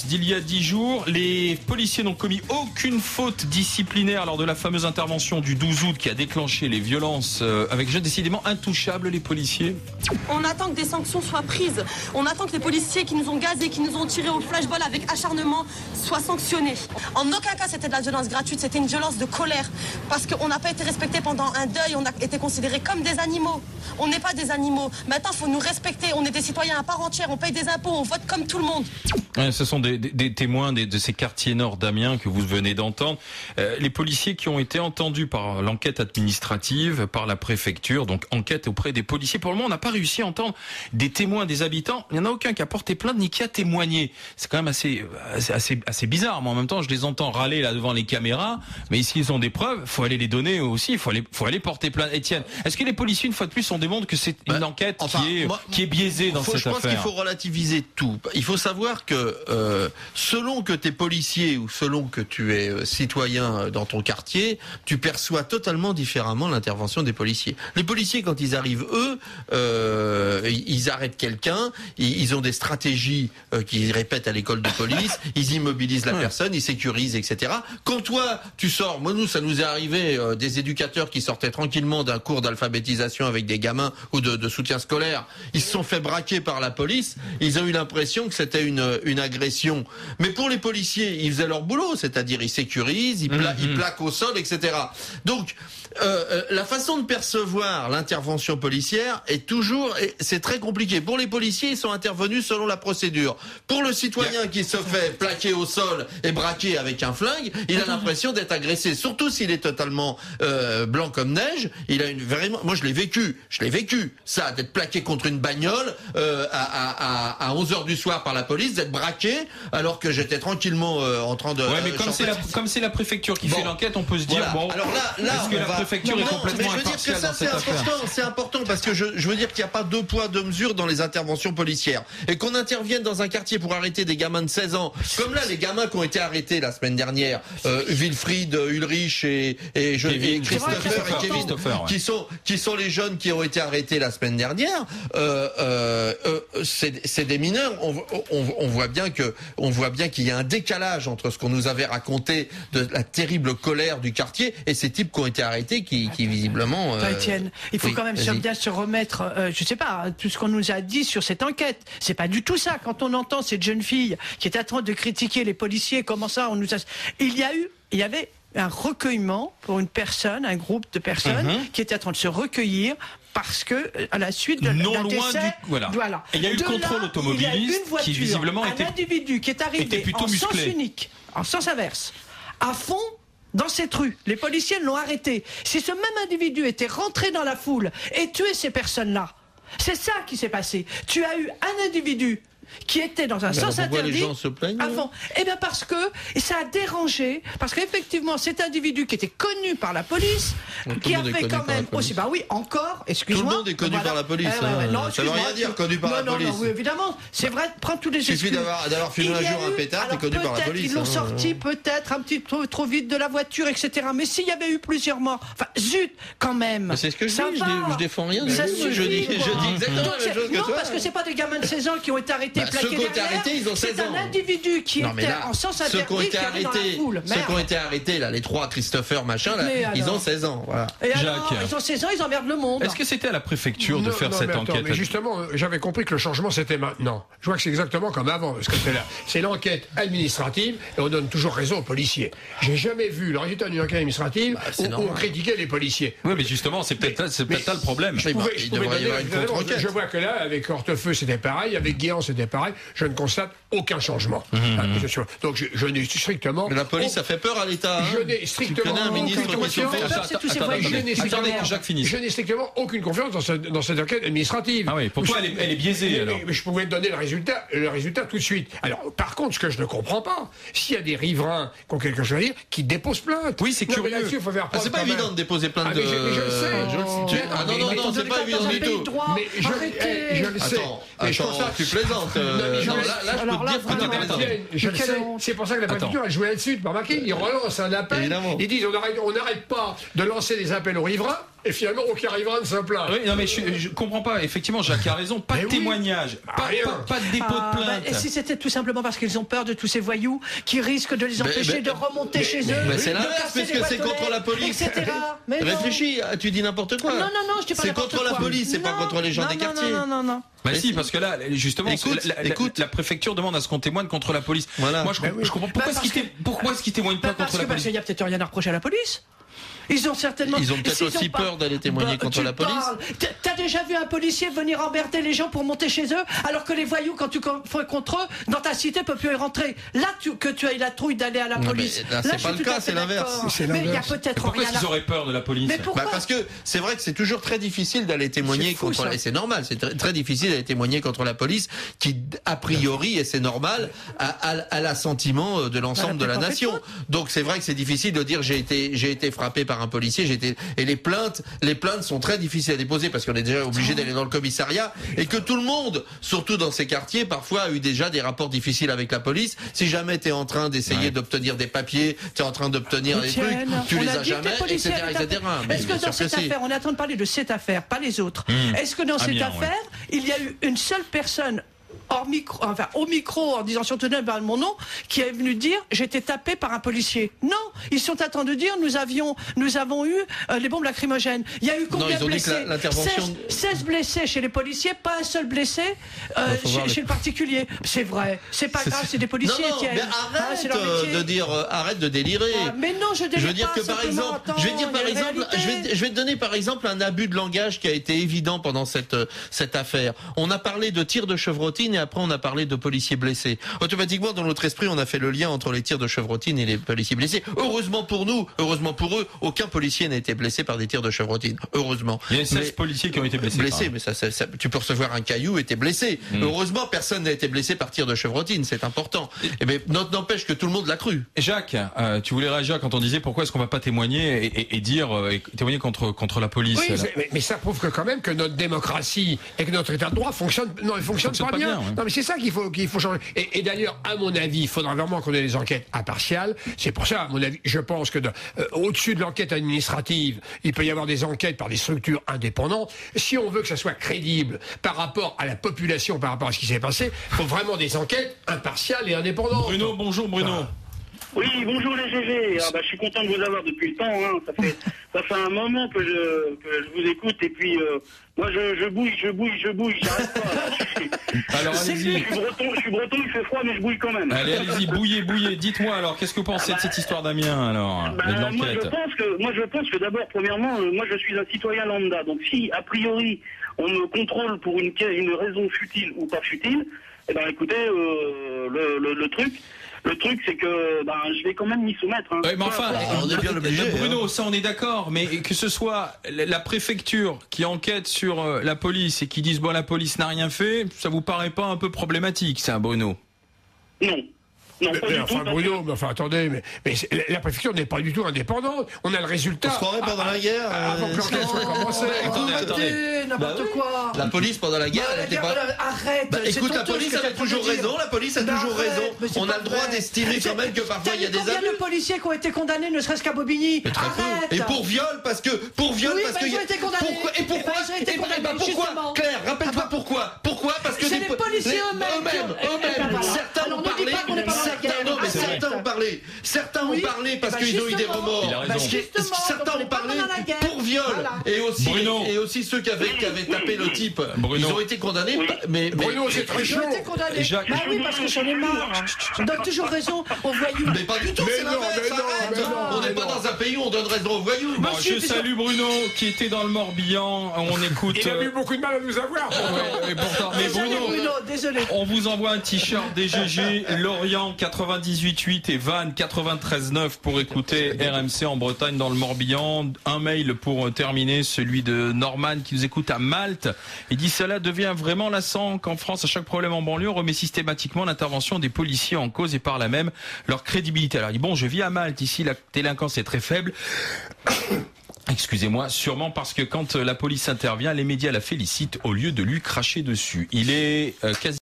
D'il y a 10 jours, les policiers n'ont commis aucune faute disciplinaire lors de la fameuse intervention du 12 août qui a déclenché les violences avec décidément intouchables les policiers. On attend que des sanctions soient prises. On attend que les policiers qui nous ont gazés, qui nous ont tirés au flashball avec acharnement soient sanctionnés. En aucun cas c'était de la violence gratuite, c'était une violence de colère. Parce qu'on n'a pas été respecté pendant un deuil, on a été considérés comme des animaux. On n'est pas des animaux. Maintenant il faut nous respecter, on est des citoyens à part entière, on paye des impôts, on vote comme tout le monde. Ouais, ce sont des témoins de ces quartiers nord d'Amiens que vous venez d'entendre. Les policiers qui ont été entendus par l'enquête administrative, par la préfecture, donc enquête auprès des policiers. Pour le moment, on n'a pas réussi à entendre des témoins, des habitants. Il n'y en a aucun qui a porté plainte ni qui a témoigné. C'est quand même assez bizarre. Moi, en même temps, je les entends râler là devant les caméras. Mais ici, ils ont des preuves. Il faut aller les donner aussi. Il faut aller porter plainte. Étienne, est-ce que les policiers, une fois de plus, on démontre que c'est une enquête qui est biaisée dans cette affaire? Je pense qu'il faut relativiser tout. Il faut savoir que selon que tu es policier ou selon que tu es citoyen dans ton quartier, tu perçois totalement différemment l'intervention des policiers. Les policiers, quand ils arrivent, eux, ils arrêtent quelqu'un, ils ont des stratégies qu'ils répètent à l'école de police, ils immobilisent la personne, ils sécurisent, etc. Quand toi, tu sors, nous, ça nous est arrivé, des éducateurs qui sortaient tranquillement d'un cours d'alphabétisation avec des gamins ou de soutien scolaire, ils se sont fait braquer par la police, ils ont eu l'impression que c'était une agression. Mais pour les policiers, ils faisaient leur boulot, c'est-à-dire ils sécurisent, ils plaquent au sol, etc. Donc, la façon de percevoir l'intervention policière est toujours, c'est très compliqué. Pour les policiers, ils sont intervenus selon la procédure. Pour le citoyen qui se fait plaquer au sol et braquer avec un flingue, il a l'impression d'être agressé. Surtout s'il est totalement blanc comme neige. Moi, je l'ai vécu, ça, d'être plaqué contre une bagnole à 11h du soir par la police, d'être braqué alors que j'étais tranquillement en train de. Ouais, mais comme c'est la préfecture qui fait l'enquête, on peut se dire alors là, est-ce que la préfecture est complètement impartiale dans cette affaire? C'est important parce que je veux dire qu'il n'y a pas deux poids deux mesures dans les interventions policières et qu'on intervienne dans un quartier pour arrêter des gamins de 16 ans, comme là les gamins qui ont été arrêtés la semaine dernière, Wilfried, Ulrich et Christopher et Kevin, qui sont les jeunes qui ont été arrêtés la semaine dernière. C'est des mineurs. On voit bien qu'il y a un décalage entre ce qu'on nous avait raconté de la terrible colère du quartier et ces types qui ont été arrêtés qui visiblement... Étienne, il faut quand même bien se remettre, je sais pas, tout ce qu'on nous a dit sur cette enquête. C'est pas du tout ça. Quand on entend cette jeune fille qui est en train de critiquer les policiers, comment ça, on nous a... Il y avait un recueillement pour une personne, un groupe de personnes qui étaient en train de se recueillir à la suite d'un décès, voilà. Et il y a eu le contrôle automobiliste qui visiblement était... Un individu qui est arrivé en sens unique, en sens inverse, à fond dans cette rue. Les policiers l'ont arrêté. Si ce même individu était rentré dans la foule et tué ces personnes-là, c'est ça qui s'est passé. Tu as eu un individu qui était dans un sens interdit. Les gens se plaignent avant. Eh bien parce que ça a dérangé, parce qu'effectivement cet individu qui était connu par la police, qui a fait quand même aussi, encore, excuse-moi. Tout le monde est connu par la police. Ça veut rien dire connu par la police. Non, oui, évidemment, c'est vrai, prends tous les excuses. Il suffit d'avoir fumé un jour un pétard, t'es connu par la police. Ils l'ont sorti peut-être un petit peu trop vite de la voiture, etc. Mais s'il y avait eu plusieurs morts, zut, quand même. C'est ce que je dis, je défends rien. Ça je dis exactement la même chose que toi. Non, parce que c'est pas des gamins de 16 ans qui ont été arrêtés. Ceux qui ont été arrêtés, ils ont 16 ans. C'est un individu qui était en sens interdit, qui était dans la foule. Ceux qui ont été arrêtés, là, les trois Christopher, machin, là, ils ont 16 ans. Voilà. Et alors, ils ont 16 ans, ils emmerdent le monde. Est-ce que c'était à la préfecture de faire cette enquête? Mais justement, j'avais compris que le changement c'était maintenant. Je vois que c'est exactement comme avant, parce que c'est l'enquête administrative et on donne toujours raison aux policiers. J'ai jamais vu le résultat d'une enquête administrative où on critiquait les policiers. Oui, mais justement, c'est peut-être là le problème. Je vois que là, avec Hortefeux, c'était pareil, avec Guéant, c'était pareil. Je ne constate aucun changement. Donc je n'ai strictement... Mais la police, ça fait peur à l'État. Je n'ai strictement aucune confiance. Je n'ai strictement aucune confiance dans cette enquête administrative. Ah oui, pour toi, elle est biaisée, alors. Mais je pouvais te donner le résultat tout de suite. Alors, par contre, ce que je ne comprends pas, s'il y a des riverains qui ont quelque chose à dire, qui déposent plainte. Oui, c'est curieux. C'est pas évident de déposer plainte de... Mais je le sais. Non, c'est pas évident du tout. Mais je le sais. Attends, tu plaisantes. Là, je peux te dire que je le sais. C'est pour ça que la préfecture a joué là-dessus. Tu m'as remarqué, ils relancent un appel. Ils disent on n'arrête pas de lancer des appels aux riverains. et finalement aucun riverain ne se plaint. Oui, non mais je comprends pas. Effectivement, Jacques a raison. Pas de témoignage, pas de dépôt de plainte. Et si c'était tout simplement parce qu'ils ont peur de tous ces voyous qui risquent de les empêcher de remonter chez eux, c'est l'inverse, puisque c'est contre la police. Etc. Réfléchis, tu dis n'importe quoi. Non, je dis pas c'est contre la police, c'est pas contre les gens des quartiers. Non. Bah si, parce que là, justement, la préfecture demande à ce qu'on témoigne contre la police. Voilà. Moi, je comprends pourquoi est-ce qu'ils témoignent pas contre la police. Parce qu'il y a peut-être rien à reprocher à la police. Ils ont certainement. Ils ont peut-être aussi peur d'aller témoigner contre la police. T'as déjà vu un policier venir emmerder les gens pour monter chez eux, alors que les voyous, quand tu fais contre eux, dans ta cité, peuvent plus y rentrer. Là, que tu as eu la trouille d'aller à la police. Là, c'est pas le cas, c'est l'inverse. Mais il y a peut-être rien. Pourquoi ils auraient peur de la police? Mais pourquoi? Parce que c'est vrai que c'est toujours très difficile d'aller témoigner contre. Et c'est normal, c'est très difficile d'aller témoigner contre la police, qui a priori, et c'est normal, a l'assentiment de l'ensemble de la nation. Donc c'est vrai que c'est difficile de dire j'ai été frappé par un policier, et les plaintes sont très difficiles à déposer parce qu'on est déjà obligé d'aller dans le commissariat, et que tout le monde, surtout dans ces quartiers, parfois a eu déjà des rapports difficiles avec la police. Si jamais tu es en train d'essayer d'obtenir des papiers, tu es en train d'obtenir des trucs, tu les as jamais, etc. Est-ce que dans cette affaire, on est en train de parler de cette affaire, pas les autres, est-ce que dans cette affaire, il y a eu une seule personne au micro, en disant surtout mon nom, qui est venu dire j'ai été tapé par un policier? Non, ils sont en train de dire nous avons eu les bombes lacrymogènes. Il y a eu combien de blessés? 16 blessés chez les policiers, pas un seul blessé chez le particulier. C'est vrai, c'est pas grave, c'est des policiers qui aiment. Arrête de délirer. Mais non, je délire pas. Je veux dire que par exemple, je vais te donner par exemple un abus de langage qui a été évident pendant cette affaire. On a parlé de tirs de chevrotine et après on a parlé de policiers blessés. Automatiquement, dans notre esprit, on a fait le lien entre les tirs de chevrotine et les policiers blessés. Heureusement pour nous, heureusement pour eux, aucun policier n'a été blessé par des tirs de chevrotine. Heureusement. Il y a 16 policiers qui ont été blessés. Mais tu peux recevoir un caillou et t'es blessé. Heureusement, personne n'a été blessé par tir de chevrotine. C'est important. Et bien, n'empêche que tout le monde l'a cru. Jacques, tu voulais réagir quand on disait pourquoi est-ce qu'on va pas témoigner et témoigner contre la police. Oui, mais ça prouve que quand même que notre démocratie et que notre état de droit fonctionne pas bien. Non, mais c'est ça qu'il faut changer. Et d'ailleurs, à mon avis, il faudra vraiment qu'on ait des enquêtes impartiales. C'est pour ça, à mon avis, je pense que au-dessus de l'enquête administrative, il peut y avoir des enquêtes par des structures indépendantes. Si on veut que ça soit crédible par rapport à la population, par rapport à ce qui s'est passé, il faut vraiment des enquêtes impartiales et indépendantes. Bruno, bonjour Bruno. Oui, bonjour les GG. Je suis content de vous avoir depuis le temps. Hein. Ça fait un moment que je vous écoute et puis moi je bouille, j'arrête pas. Alors allez-y. Je suis breton, il fait froid mais je bouille quand même. Allez-y, bouillez. Dites-moi alors, qu'est-ce que vous pensez de cette histoire d'Amiens alors, de l'enquête? Moi je pense que d'abord, premièrement, moi je suis un citoyen lambda. Donc si a priori on me contrôle pour une raison futile ou pas futile, eh ben écoutez, le truc, c'est que je vais quand même m'y soumettre. Hein. Oui, mais enfin, on est bien obligé. Bruno, ça on est d'accord, mais que ce soit la préfecture qui enquête sur la police et qui dise la police n'a rien fait, ça vous paraît pas un peu problématique, ça, Bruno? Non. Non, Bruno, attendez, mais la préfecture n'est pas du tout indépendante. On a le résultat. On se croirait pendant la guerre. Avant que l'enquête soit commencée. Attendez. N'importe quoi. La police pendant la guerre, elle n'était pas. Arrête. Écoute, la police a toujours raison. La police a toujours raison. On a le droit d'estimer quand même que parfois il y a des abus. Combien de policiers qui ont été condamnés, ne serait-ce qu'à Bobigny? Arrête. Et pour viol, parce que ils ont été condamnés. Pourquoi Claire, rappelle-toi pourquoi. Pourquoi? Parce que c'est les policiers eux-mêmes. Certains ont parlé. Non, mais certains ont parlé. Certains ont parlé parce qu'ils ont eu des remords. Certains ont parlé pour viol. Et aussi ceux qui avaient tapé le type. Ils ont été condamnés. Mais Bruno, c'est très chaud. Oui, parce que j'en ai marre. On donne toujours raison aux voyous. Mais pas du tout, c'est l'inverse. On n'est pas dans un pays où on donne raison aux voyous. Je salue Bruno qui était dans le Morbihan. On écoute. Il a eu beaucoup de mal à nous avoir. Mais Bruno, désolé. On vous envoie un t-shirt des GG, Lorient 98.8 et Vannes 93.9 pour écouter RMC en Bretagne dans le Morbihan. Un mail pour terminer, celui de Norman qui nous écoute à Malte. Il dit: cela devient vraiment lassant qu'en France, à chaque problème en banlieue, on remet systématiquement l'intervention des policiers en cause et par là même leur crédibilité. Alors il dit: je vis à Malte, ici la délinquance est très faible. Excusez-moi, sûrement parce que quand la police intervient, les médias la félicitent au lieu de lui cracher dessus. Il est quasi